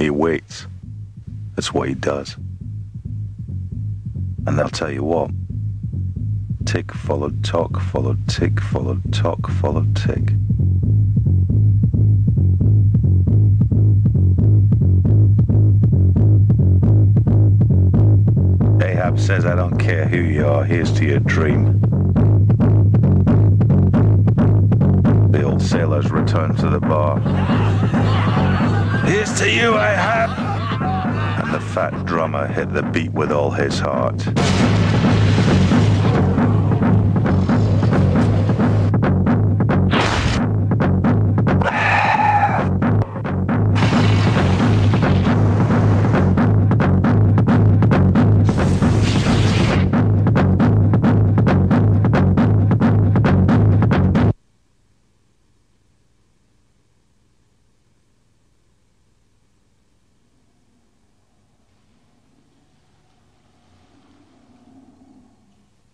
He waits. That's what he does. And I'll tell you what. Tick followed tock, followed tick, followed tock, followed tick. Ahab says, I don't care who you are, here's to your dream. The old sailors return to the bar. Here's to you, Ahab! And the fat drummer hit the beat with all his heart.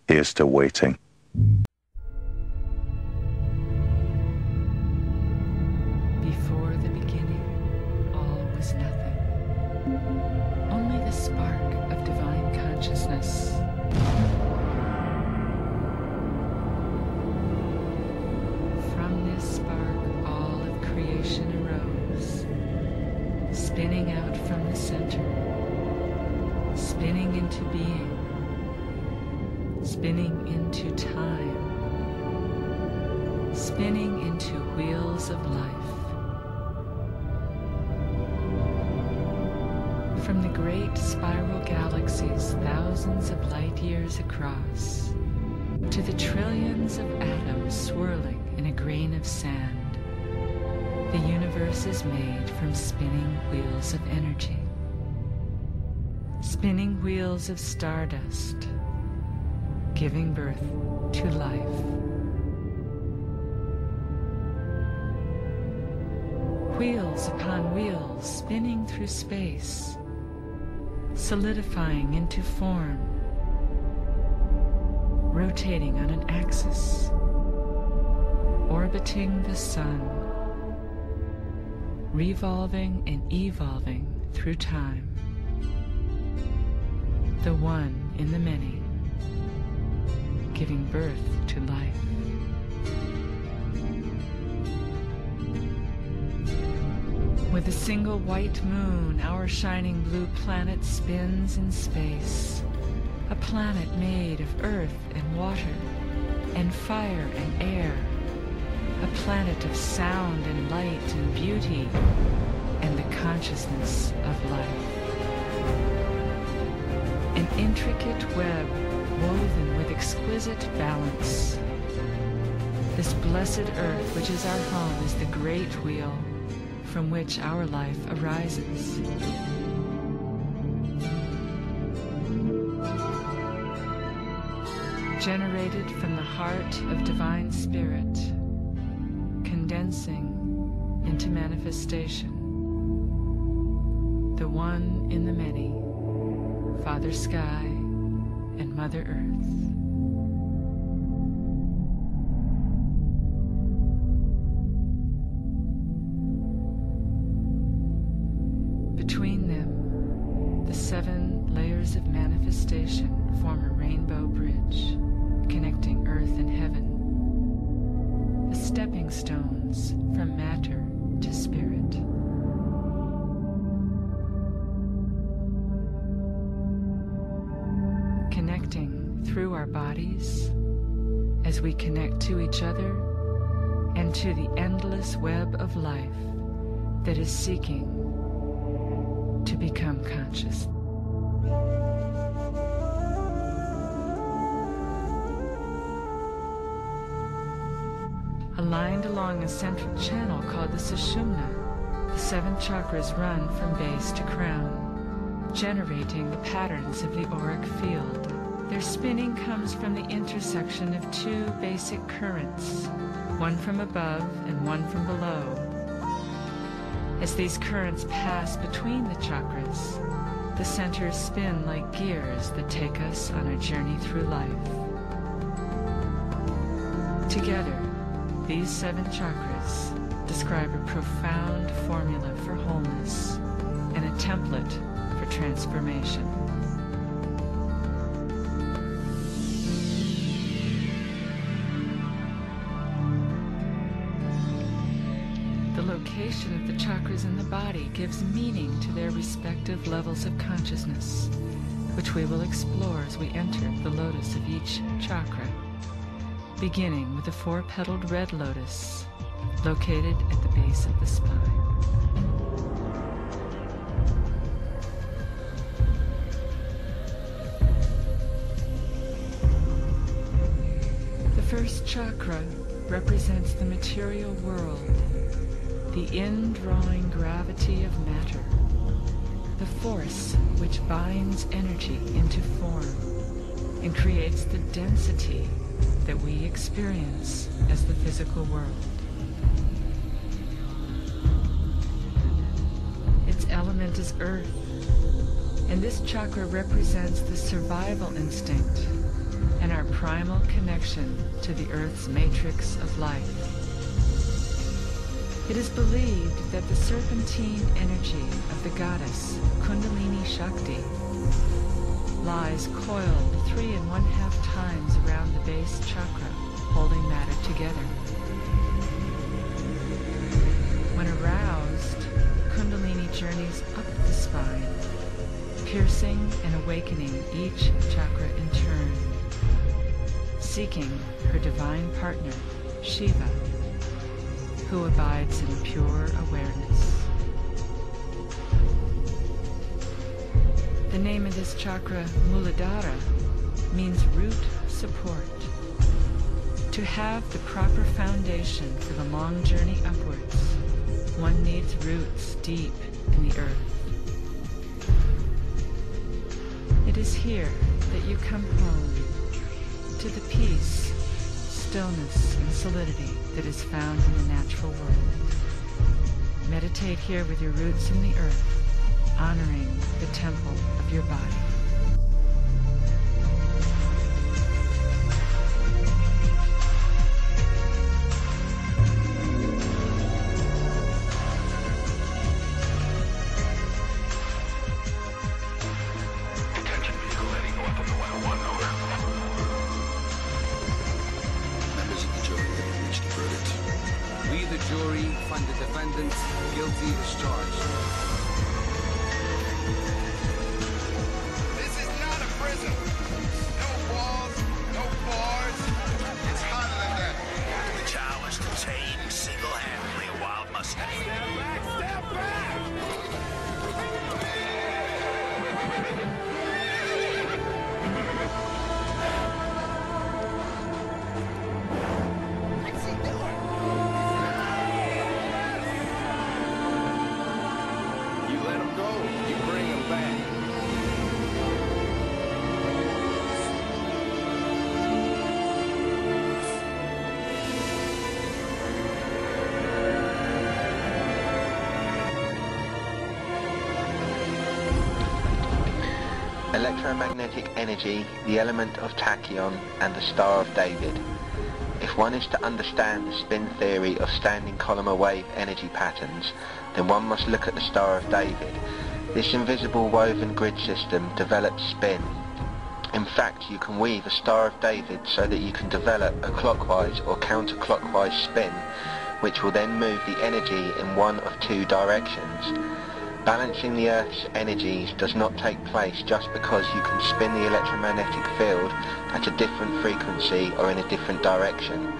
Here's to waiting. Before the beginning, all was nothing. Only the spark of divine consciousness. From this spark, all of creation arose, spinning out from the center, spinning into being, spinning into time, spinning into wheels of life. From the great spiral galaxies thousands of light years across, to the trillions of atoms swirling in a grain of sand, the universe is made from spinning wheels of energy, spinning wheels of stardust, giving birth to life. Wheels upon wheels spinning through space, solidifying into form, rotating on an axis, orbiting the sun, revolving and evolving through time. The one in the many, giving birth to life. With a single white moon, our shining blue planet spins in space. A planet made of earth and water, and fire and air. A planet of sound and light and beauty, and the consciousness of life. An intricate web woven with exquisite balance. This blessed earth, which is our home, is the great wheel from which our life arises. Generated from the heart of divine spirit, condensing into manifestation. The one in the many, Father Sky and Mother Earth. Between them, the 7 layers of manifestation form a rainbow bridge, connecting earth and heaven. The stepping stones from matter to spirit. Connecting through our bodies as we connect to each other and to the endless web of life that is seeking to become conscious. Aligned along a central channel called the Sushumna, the 7 chakras run from base to crown, generating the patterns of the auric field. Their spinning comes from the intersection of 2 basic currents, one from above and one from below. As these currents pass between the chakras, the centers spin like gears that take us on a journey through life. Together, these 7 chakras describe a profound formula for wholeness and a template for transformation. The location of the chakras in the body gives meaning to their respective levels of consciousness, which we will explore as we enter the lotus of each chakra, beginning with the four-petaled red lotus, located at the base of the spine. The first chakra represents the material world, the indrawing gravity of matter, the force which binds energy into form and creates the density that we experience as the physical world. Its element is earth, and this chakra represents the survival instinct and our primal connection to the earth's matrix of life. It is believed that the serpentine energy of the goddess Kundalini Shakti lies coiled 3½ times around the base chakra, holding matter together. When aroused, Kundalini journeys up the spine, piercing and awakening each chakra in turn, seeking her divine partner, Shiva, who abides in pure awareness. The name of this chakra, Muladhara, means root support. To have the proper foundation for the long journey upwards, one needs roots deep in the earth. It is here that you come home to the peace, stillness, and solidity that is found in the natural world. Meditate here with your roots in the earth, honoring the temple of your body. Find the defendant guilty as charged. This is not a prison. No walls, no bars. It's hotter than that. The child was contained single-handedly a wild Mustang. Step back, step back! What's he doing? You let him go, you bring him back. Electromagnetic energy, the element of tachyon, and the Star of David. If one is to understand the spin theory of standing column wave energy patterns, then one must look at the Star of David. This invisible woven grid system develops spin. In fact, you can weave a Star of David so that you can develop a clockwise or counterclockwise spin, which will then move the energy in one of two directions. Balancing the Earth's energies does not take place just because you can spin the electromagnetic field at a different frequency or in a different direction.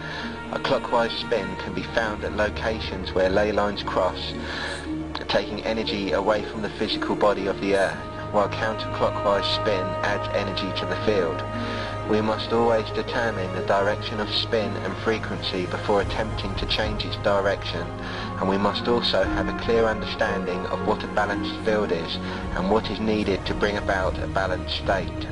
A clockwise spin can be found at locations where ley lines cross, taking energy away from the physical body of the Earth, while counterclockwise spin adds energy to the field. We must always determine the direction of spin and frequency before attempting to change its direction, and we must also have a clear understanding of what a balanced field is and what is needed to bring about a balanced state.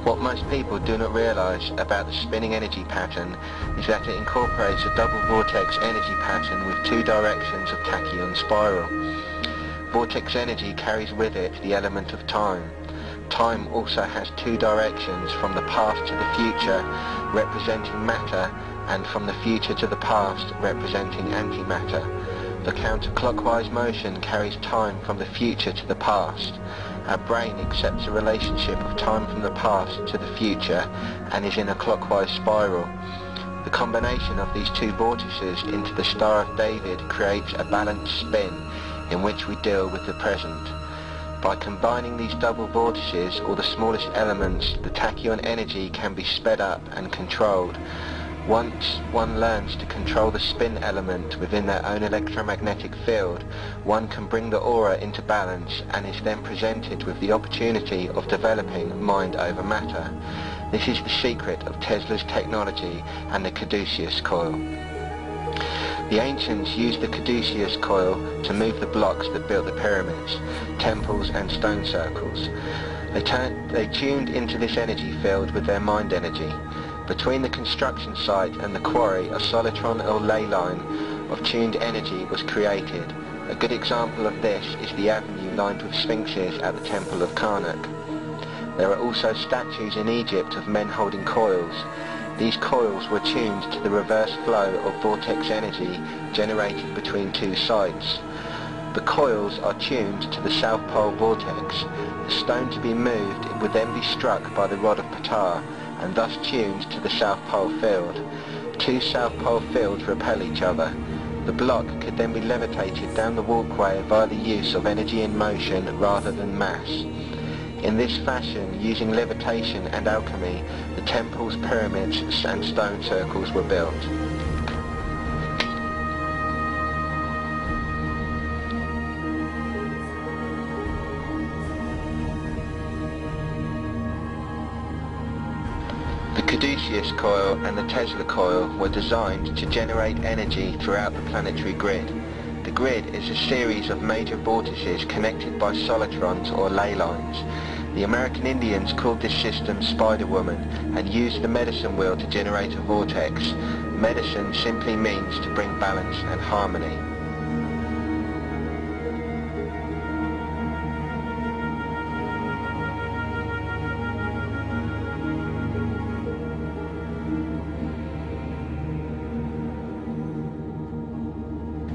What most people do not realize about the spinning energy pattern is that it incorporates a double vortex energy pattern with two directions of tachyon spiral. Vortex energy carries with it the element of time. Time also has two directions, from the past to the future, representing matter, and from the future to the past, representing antimatter. The counterclockwise motion carries time from the future to the past. Our brain accepts a relationship of time from the past to the future and is in a clockwise spiral. The combination of these two vortices into the Star of David creates a balanced spin in which we deal with the present. By combining these double vortices, or the smallest elements, the tachyon energy can be sped up and controlled. Once one learns to control the spin element within their own electromagnetic field, one can bring the aura into balance and is then presented with the opportunity of developing mind over matter. This is the secret of Tesla's technology and the caduceus coil. The ancients used the caduceus coil to move the blocks that built the pyramids, temples and stone circles. They tuned into this energy field with their mind energy. Between the construction site and the quarry, a solitron or ley line of tuned energy was created. A good example of this is the avenue lined with sphinxes at the Temple of Karnak. There are also statues in Egypt of men holding coils. These coils were tuned to the reverse flow of vortex energy generated between two sites. The coils are tuned to the South Pole vortex. The stone to be moved would then be struck by the rod of Ptah, and thus tuned to the South Pole field. Two South Pole fields repel each other. The block could then be levitated down the walkway via the use of energy in motion rather than mass. In this fashion, using levitation and alchemy, the temples, pyramids and stone circles were built. The caduceus coil and the Tesla coil were designed to generate energy throughout the planetary grid. The grid is a series of major vortices connected by solitrons or ley lines. The American Indians called this system Spider Woman and used the medicine wheel to generate a vortex. Medicine simply means to bring balance and harmony.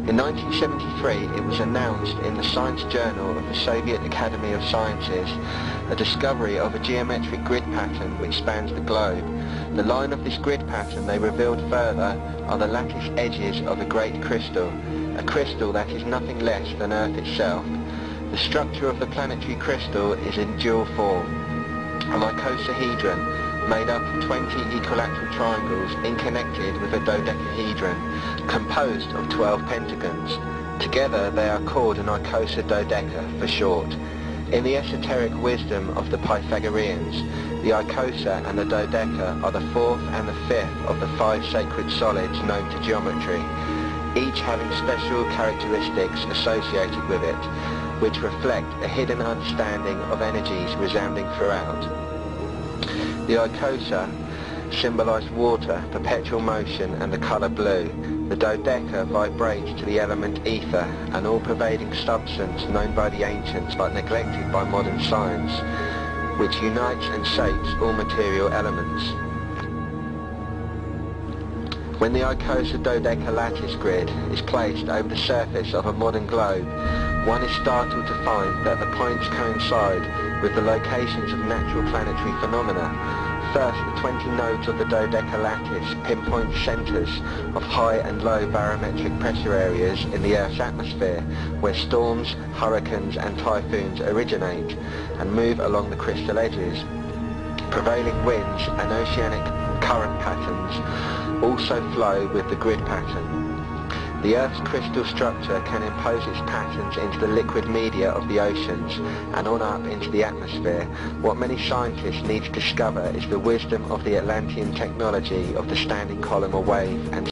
In 1973, it was announced in the Science Journal of the Soviet Academy of Sciences a discovery of a geometric grid pattern which spans the globe. The line of this grid pattern, they revealed further, are the lattice edges of a great crystal, a crystal that is nothing less than Earth itself. The structure of the planetary crystal is in dual form, an icosahedron made up of 20 equilateral triangles inconnected with a dodecahedron composed of 12 pentagons. Together they are called an icosadodeca for short. In the esoteric wisdom of the Pythagoreans, the icosa and the dodeca are the fourth and the fifth of the 5 sacred solids known to geometry, each having special characteristics associated with it, which reflect a hidden understanding of energies resounding throughout. The icosa symbolise water, perpetual motion and the colour blue. The dodeca vibrates to the element ether, an all-pervading substance known by the ancients but neglected by modern science, which unites and shapes all material elements. When the icosadodeca lattice grid is placed over the surface of a modern globe, one is startled to find that the points coincide with the locations of natural planetary phenomena. First, the 20 nodes of the dodeca lattice pinpoint centres of high and low barometric pressure areas in the Earth's atmosphere, where storms, hurricanes and typhoons originate and move along the crystal edges. Prevailing winds and oceanic current patterns also flow with the grid pattern. The Earth's crystal structure can impose its patterns into the liquid media of the oceans and on up into the atmosphere. What many scientists need to discover is the wisdom of the Atlantean technology of the standing column or wave and